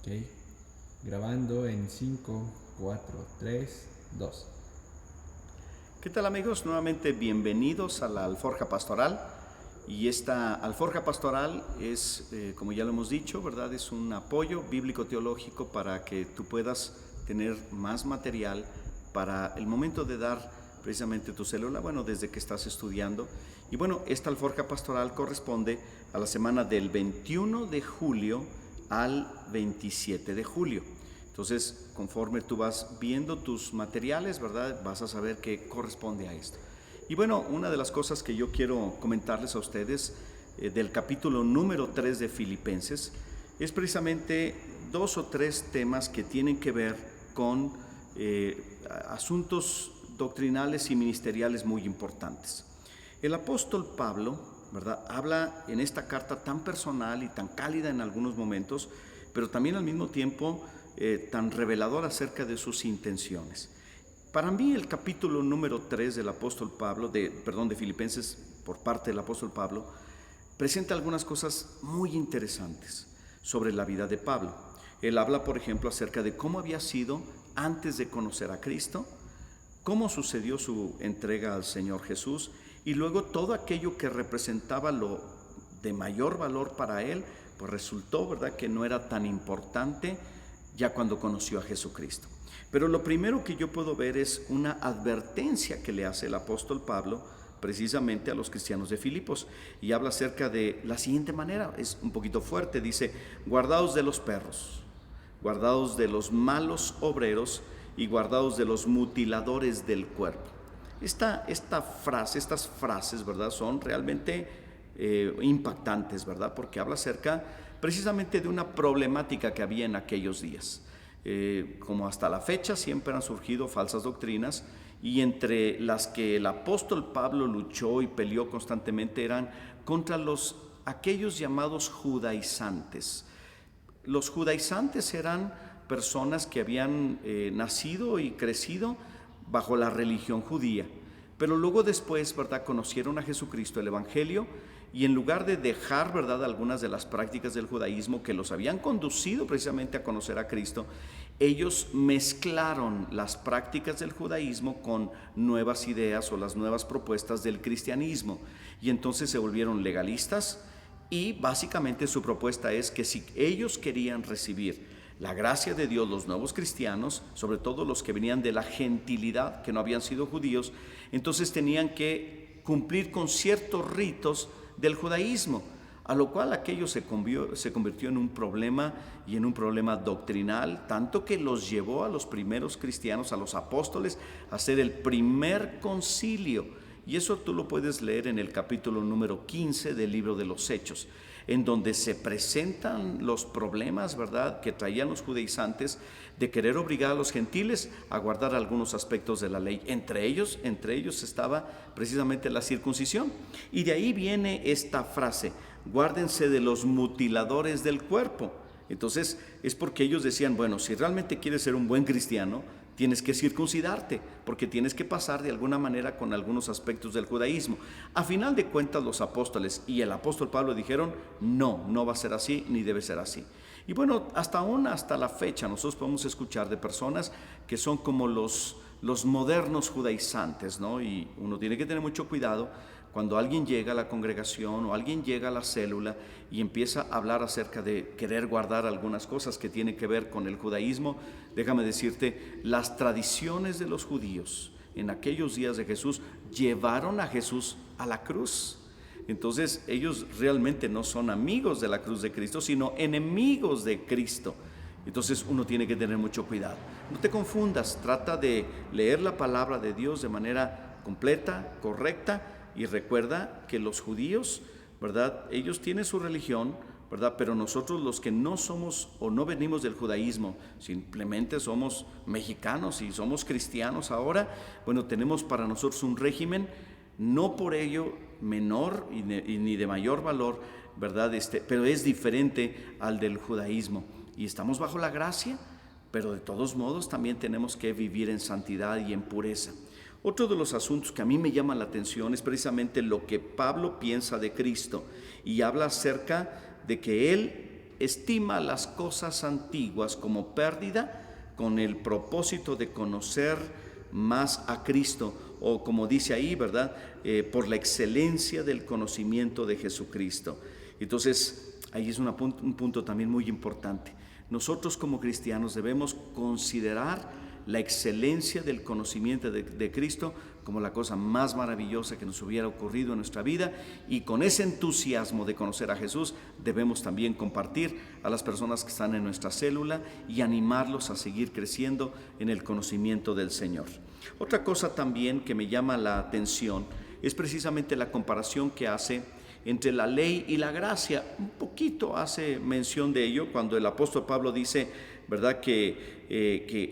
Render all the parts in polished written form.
Ok, grabando en 5, 4, 3, 2. ¿Qué tal, amigos? Nuevamente bienvenidos a la Alforja Pastoral. Y esta Alforja Pastoral es, como ya lo hemos dicho, ¿verdad? Es un apoyo bíblico-teológico para que tú puedas tener más material para el momento de dar precisamente tu célula, bueno, desde que estás estudiando. Y bueno, esta Alforja Pastoral corresponde a la semana del 21 de julio al 27 de julio. Entonces, conforme tú vas viendo tus materiales, ¿verdad? Vas a saber qué corresponde a esto. Y bueno, una de las cosas que yo quiero comentarles a ustedes del capítulo número 3 de Filipenses es precisamente dos o tres temas que tienen que ver con asuntos doctrinales y ministeriales muy importantes. El apóstol Pablo, ¿verdad?, habla en esta carta tan personal y tan cálida en algunos momentos, pero también al mismo tiempo tan revelador acerca de sus intenciones. Para mí el capítulo número 3 del apóstol Pablo, de Filipenses por parte del apóstol Pablo, presenta algunas cosas muy interesantes sobre la vida de Pablo. Él habla, por ejemplo, acerca de cómo había sido antes de conocer a Cristo, cómo sucedió su entrega al Señor Jesús y luego todo aquello que representaba lo de mayor valor para él, pues resultó, ¿verdad?, que no era tan importante ya cuando conoció a Jesucristo. Pero lo primero que yo puedo ver es una advertencia que le hace el apóstol Pablo precisamente a los cristianos de Filipos, y habla acerca de la siguiente manera, es un poquito fuerte, dice: guardaos de los perros, guardaos de los malos obreros y guardaos de los mutiladores del cuerpo. Estas frases, ¿verdad?, son realmente impactantes, ¿verdad?, porque habla acerca precisamente de una problemática que había en aquellos días. Como hasta la fecha siempre han surgido falsas doctrinas, y entre las que el apóstol Pablo luchó y peleó constantemente eran contra aquellos llamados judaizantes. Los judaizantes eran personas que habían nacido y crecido bajo la religión judía, pero luego después, ¿verdad?, conocieron a Jesucristo, el Evangelio, y en lugar de dejar, ¿verdad?, algunas de las prácticas del judaísmo que los habían conducido precisamente a conocer a Cristo, ellos mezclaron las prácticas del judaísmo con nuevas ideas o las nuevas propuestas del cristianismo, y entonces se volvieron legalistas. Y básicamente su propuesta es que si ellos querían recibir la gracia de Dios, los nuevos cristianos, sobre todo los que venían de la gentilidad, que no habían sido judíos, entonces tenían que cumplir con ciertos ritos del judaísmo, a lo cual aquello se convirtió en un problema, y en un problema doctrinal, tanto que los llevó a los primeros cristianos, a los apóstoles, a hacer el primer concilio. Y eso tú lo puedes leer en el capítulo número 15 del libro de los Hechos, en donde se presentan los problemas, ¿verdad?, que traían los judaizantes de querer obligar a los gentiles a guardar algunos aspectos de la ley. Entre ellos estaba precisamente la circuncisión. Y de ahí viene esta frase: guárdense de los mutiladores del cuerpo. Entonces es porque ellos decían, bueno, si realmente quieres ser un buen cristiano, tienes que circuncidarte, porque tienes que pasar de alguna manera con algunos aspectos del judaísmo. A final de cuentas, los apóstoles y el apóstol Pablo dijeron: no, no va a ser así, ni debe ser así. Y bueno, hasta la fecha nosotros podemos escuchar de personas que son como los modernos judaizantes, ¿no? Y uno tiene que tener mucho cuidado cuando alguien llega a la congregación o alguien llega a la célula y empieza a hablar acerca de querer guardar algunas cosas que tienen que ver con el judaísmo. Déjame decirte, las tradiciones de los judíos en aquellos días de Jesús llevaron a Jesús a la cruz. Entonces ellos realmente no son amigos de la cruz de Cristo, sino enemigos de Cristo. Entonces uno tiene que tener mucho cuidado. No te confundas, trata de leer la palabra de Dios de manera completa, correcta, y recuerda que los judíos, ¿verdad?, ellos tienen su religión, ¿verdad?, pero nosotros, los que no somos o no venimos del judaísmo, simplemente somos mexicanos y somos cristianos ahora, bueno, tenemos para nosotros un régimen no por ello menor ni de mayor valor, ¿verdad?, pero es diferente al del judaísmo, y estamos bajo la gracia, pero de todos modos también tenemos que vivir en santidad y en pureza. Otro de los asuntos que a mí me llama la atención es precisamente lo que Pablo piensa de Cristo, y habla acerca de que él estima las cosas antiguas como pérdida con el propósito de conocer más a Cristo, o como dice ahí, ¿verdad? Por la excelencia del conocimiento de Jesucristo. Entonces, ahí es un punto también muy importante. Nosotros como cristianos debemos considerar la excelencia del conocimiento de Cristo como la cosa más maravillosa que nos hubiera ocurrido en nuestra vida, y con ese entusiasmo de conocer a Jesús debemos también compartir a las personas que están en nuestra célula y animarlos a seguir creciendo en el conocimiento del Señor. Otra cosa también que me llama la atención es precisamente la comparación que hace entre la ley y la gracia. Un poquito hace mención de ello cuando el apóstol Pablo dice, ¿verdad?, que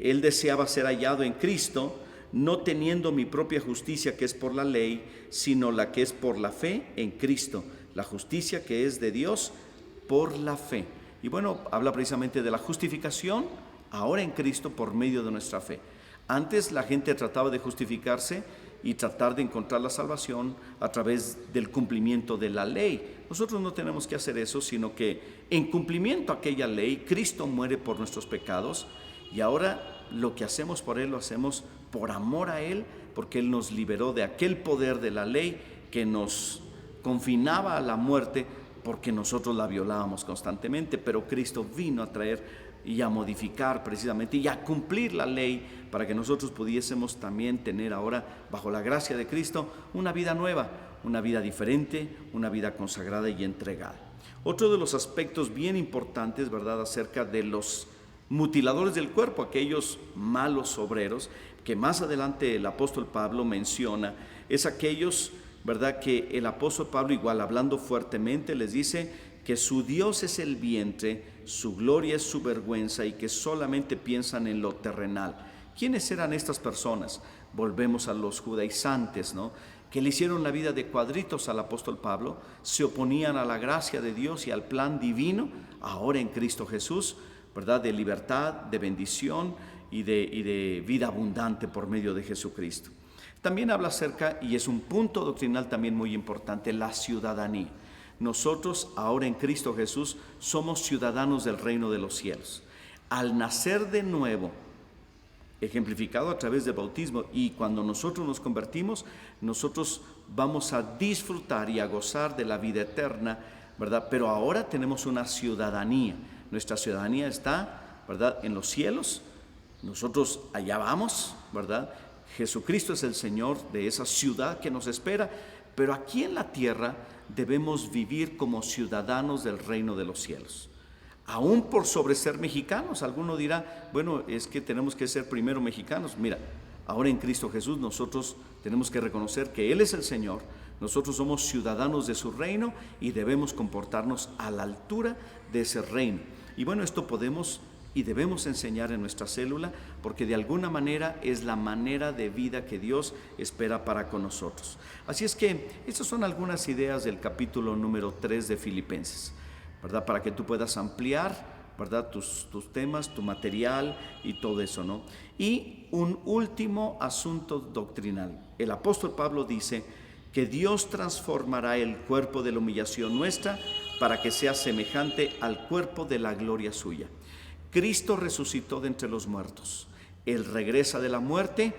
él deseaba ser hallado en Cristo, no teniendo mi propia justicia que es por la ley, sino la que es por la fe en Cristo, la justicia que es de Dios por la fe. Y bueno, habla precisamente de la justificación ahora en Cristo por medio de nuestra fe. Antes la gente trataba de justificarse y tratar de encontrar la salvación a través del cumplimiento de la ley. Nosotros no tenemos que hacer eso, sino que en cumplimiento a aquella ley, Cristo muere por nuestros pecados, y ahora lo que hacemos por Él lo hacemos por amor a Él, porque Él nos liberó de aquel poder de la ley que nos confinaba a la muerte, porque nosotros la violábamos constantemente. Pero Cristo vino a traer y a modificar precisamente y a cumplir la ley para que nosotros pudiésemos también tener ahora, bajo la gracia de Cristo, una vida nueva, una vida diferente, una vida consagrada y entregada. Otro de los aspectos bien importantes, ¿verdad?, acerca de los mutiladores del cuerpo, aquellos malos obreros que más adelante el apóstol Pablo menciona, es aquellos, ¿verdad?, que el apóstol Pablo, igual hablando fuertemente, les dice que su Dios es el vientre, su gloria es su vergüenza, y que solamente piensan en lo terrenal. ¿Quiénes eran estas personas? Volvemos a los judaizantes, ¿no?, que le hicieron la vida de cuadritos al apóstol Pablo, se oponían a la gracia de Dios y al plan divino, ahora en Cristo Jesús, ¿verdad?, de libertad, de bendición y de vida abundante por medio de Jesucristo. También habla acerca, y es un punto doctrinal también muy importante, la ciudadanía. Nosotros ahora en Cristo Jesús somos ciudadanos del reino de los cielos. Al nacer de nuevo, ejemplificado a través del bautismo, y cuando nosotros nos convertimos, nosotros vamos a disfrutar y a gozar de la vida eterna, ¿verdad? Pero ahora tenemos una ciudadanía. Nuestra ciudadanía está, ¿verdad?, en los cielos. Nosotros allá vamos, ¿verdad? Jesucristo es el Señor de esa ciudad que nos espera, pero aquí en la tierra debemos vivir como ciudadanos del reino de los cielos. Aún por sobre ser mexicanos. Alguno dirá, bueno, es que tenemos que ser primero mexicanos. Mira, ahora en Cristo Jesús nosotros tenemos que reconocer que Él es el Señor. Nosotros somos ciudadanos de su reino y debemos comportarnos a la altura de ese reino. Y bueno, esto podemos y debemos enseñar en nuestra célula, porque de alguna manera es la manera de vida que Dios espera para con nosotros. Así es que estas son algunas ideas del capítulo número 3 de Filipenses, ¿verdad?, para que tú puedas ampliar, ¿verdad?, tus temas, tu material y todo eso, ¿no? Y un último asunto doctrinal. El apóstol Pablo dice que Dios transformará el cuerpo de la humillación nuestra para que sea semejante al cuerpo de la gloria suya. Cristo resucitó de entre los muertos. Él regresa de la muerte,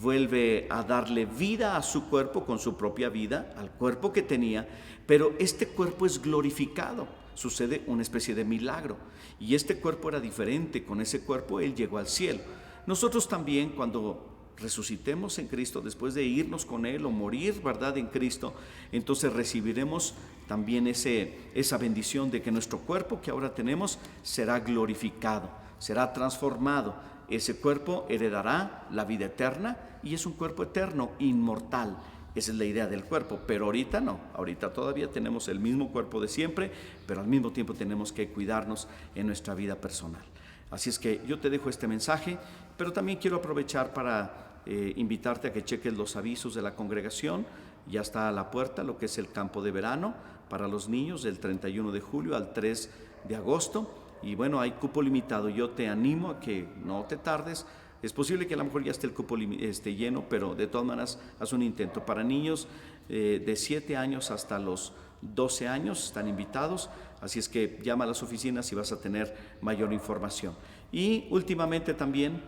vuelve a darle vida a su cuerpo con su propia vida, al cuerpo que tenía, pero este cuerpo es glorificado. Sucede una especie de milagro, y este cuerpo era diferente. Con ese cuerpo Él llegó al cielo. Nosotros también, cuando resucitemos en Cristo, después de irnos con Él o morir, ¿verdad?, en Cristo, entonces recibiremos también esa bendición de que nuestro cuerpo que ahora tenemos será glorificado, será transformado. Ese cuerpo heredará la vida eterna, y es un cuerpo eterno, inmortal. Esa es la idea del cuerpo, pero ahorita no. Ahorita todavía tenemos el mismo cuerpo de siempre, pero al mismo tiempo tenemos que cuidarnos en nuestra vida personal. Así es que yo te dejo este mensaje, pero también quiero aprovechar para invitarte a que cheques los avisos de la congregación. Ya está a la puerta lo que es el campo de verano para los niños del 31 de julio al 3 de agosto. Y bueno, hay cupo limitado. Yo te animo a que no te tardes. Es posible que a lo mejor ya esté el cupo lleno, pero de todas maneras haz un intento. Para niños de 7 años hasta los 12 años, están invitados, así es que llama a las oficinas y vas a tener mayor información. Y últimamente también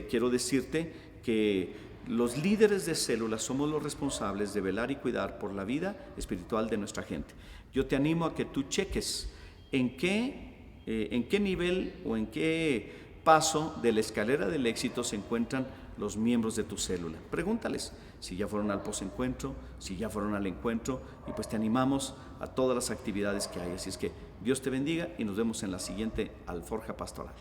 quiero decirte que los líderes de células somos los responsables de velar y cuidar por la vida espiritual de nuestra gente. Yo te animo a que tú cheques en qué nivel o en qué paso de la escalera del éxito se encuentran los miembros de tu célula. Pregúntales si ya fueron al posencuentro, si ya fueron al encuentro, y pues te animamos a todas las actividades que hay. Así es que Dios te bendiga y nos vemos en la siguiente Alforja Pastoral.